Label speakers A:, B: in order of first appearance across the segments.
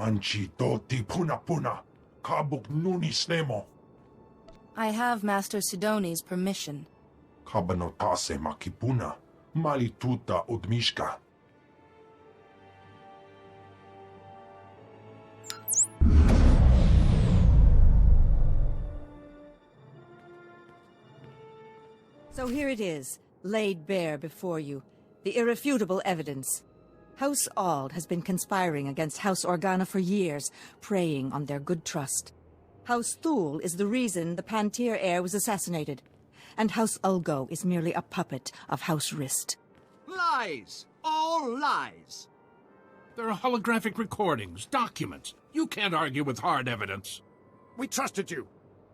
A: Anchi doti puna puna, kabuk nunis nemo.
B: I have Master Sidonie's permission.
A: Kabanotase makipuna, malituta udmishka.
C: So here it is, laid bare before you, the irrefutable evidence. House Ald has been conspiring against House Organa for years, preying on their good trust. House Thule is the reason the Pantyr heir was assassinated, and House Ulgo is merely a puppet of House Rist.
D: Lies! All lies!
E: There are holographic recordings, documents. You can't argue with hard evidence.
F: We trusted you.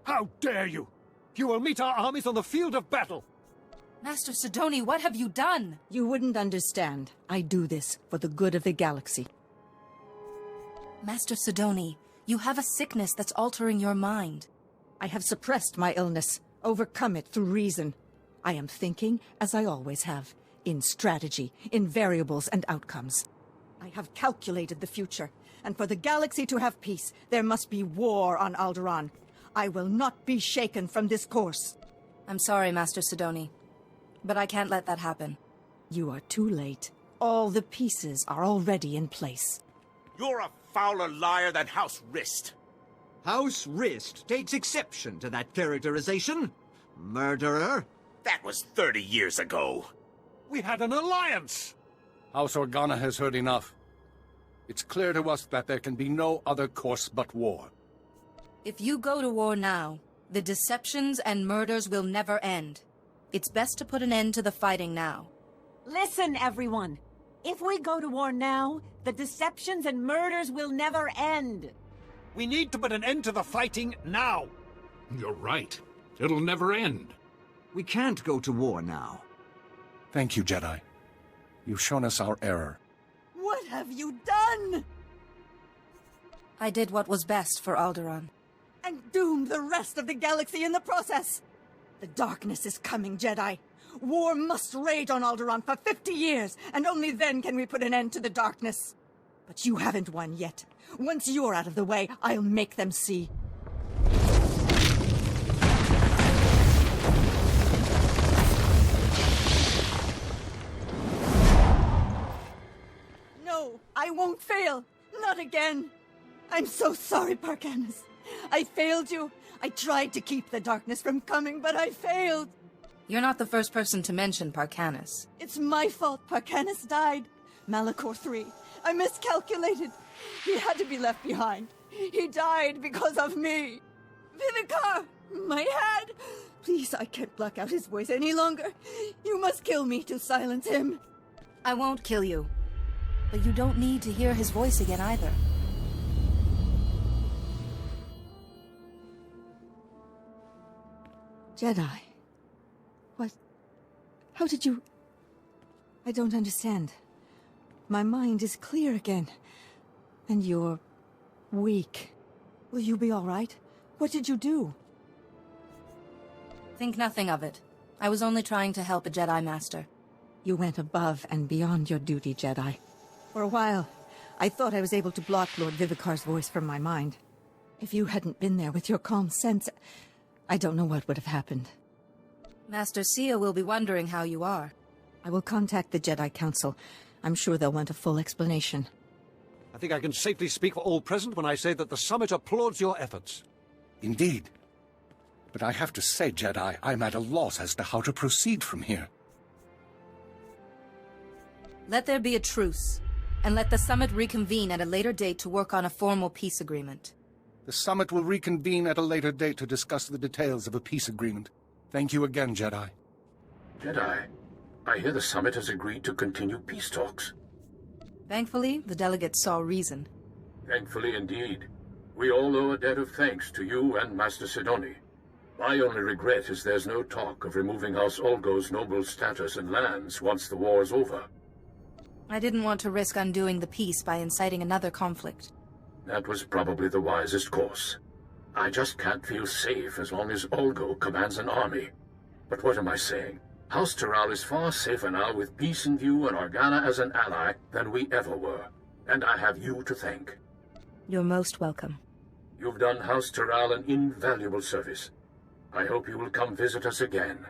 F: How dare you? You will meet our armies on the field of battle.
B: Master Sidonie, what have you done?
C: You wouldn't understand. I do this for the good of the galaxy.
B: Master Sidonie, you have a sickness that's altering your mind.
C: I have suppressed my illness, overcome it through reason. I am thinking, as I always have, in strategy, in variables and outcomes. I have calculated the future, and for the galaxy to have peace, there must be war on Alderaan. I will not be shaken from this course.
B: I'm sorry, Master Sidonie, but I can't let that happen.
C: You are too late. All the pieces are already in place.
G: You're a fouler liar than House Rist.
D: House Rist takes exception to that characterization. Murderer.
G: That was 30 years ago.
F: We had an alliance.
H: House Organa has heard enough. It's clear to us that there can be no other course but war.
B: If you go to war now, the deceptions and murders will never end. It's best to put an end to the fighting now.
I: Listen, everyone. If we go to war now, the deceptions and murders will never end.
F: We need to put an end to the fighting now.
E: You're right. It'll never end.
D: We can't go to war now.
H: Thank you, Jedi. You've shown us our error.
C: What have you done?
B: I did what was best for Alderaan.
C: And doomed the rest of the galaxy in the process. The darkness is coming, Jedi. War must rage on Alderaan for 50 years, and only then can we put an end to the darkness. But you haven't won yet. Once you're out of the way, I'll make them see. No, I won't fail. Not again. I'm so sorry, Parkanis. I failed you. I tried to keep the darkness from coming, but I failed.
B: You're not the first person to mention Parkanis.
C: It's my fault Parkanis died. Malachor III. I miscalculated. He had to be left behind. He died because of me. Vivicar! My head! Please, I can't block out his voice any longer. You must kill me to silence him.
B: I won't kill you. But you don't need to hear his voice again either.
C: Jedi. What? How did you... I don't understand. My mind is clear again. And you're... weak. Will you be all right? What did you do?
B: Think nothing of it. I was only trying to help a Jedi Master.
C: You went above and beyond your duty, Jedi. For a while, I thought I was able to block Lord Vivicar's voice from my mind. If you hadn't been there with your calm sense, I don't know what would have happened.
B: Master Sia will be wondering how you are.
C: I will contact the Jedi Council. I'm sure they'll want a full explanation.
F: I think I can safely speak for all present when I say that the Summit applauds your efforts.
H: Indeed. But I have to say, Jedi, I'm at a loss as to how to proceed from here.
B: Let there be a truce, and let the Summit reconvene at a later date to work on a formal peace agreement.
H: The Summit will reconvene at a later date to discuss the details of a peace agreement. Thank you again, Jedi.
J: Jedi, I hear the Summit has agreed to continue peace talks.
B: Thankfully, the delegates saw reason.
J: Thankfully indeed. We all owe a debt of thanks to you and Master Sidonie. My only regret is there's no talk of removing House Ulgo's noble status and lands once the war's over.
B: I didn't want to risk undoing the peace by inciting another conflict.
J: That was probably the wisest course. I just can't feel safe as long as Ulgo commands an army. But what am I saying? House Tyral is far safer now with peace in view and Organa as an ally than we ever were. And I have you to thank.
B: You're most welcome.
J: You've done House Terral an invaluable service. I hope you will come visit us again.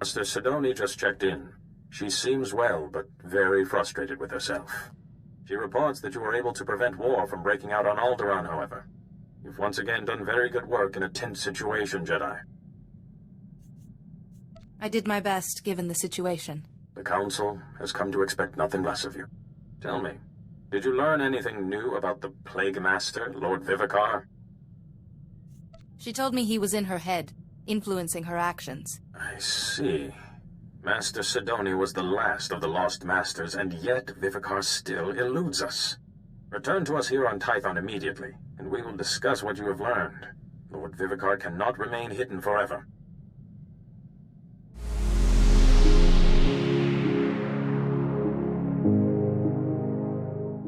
K: Master Sidonie just checked in. She seems well, but very frustrated with herself. She reports that you were able to prevent war from breaking out on Alderaan, however. You've once again done very good work in a tense situation, Jedi.
B: I did my best, given the situation.
K: The Council has come to expect nothing less of you. Tell me, did you learn anything new about the Plague Master, Lord Vivicar?
B: She told me he was in her head, influencing her actions.
K: I see. Master Sidonie was the last of the Lost Masters, and yet Vivicar still eludes us. Return to us here on Tython immediately, and we will discuss what you have learned. Lord Vivicar cannot remain hidden forever.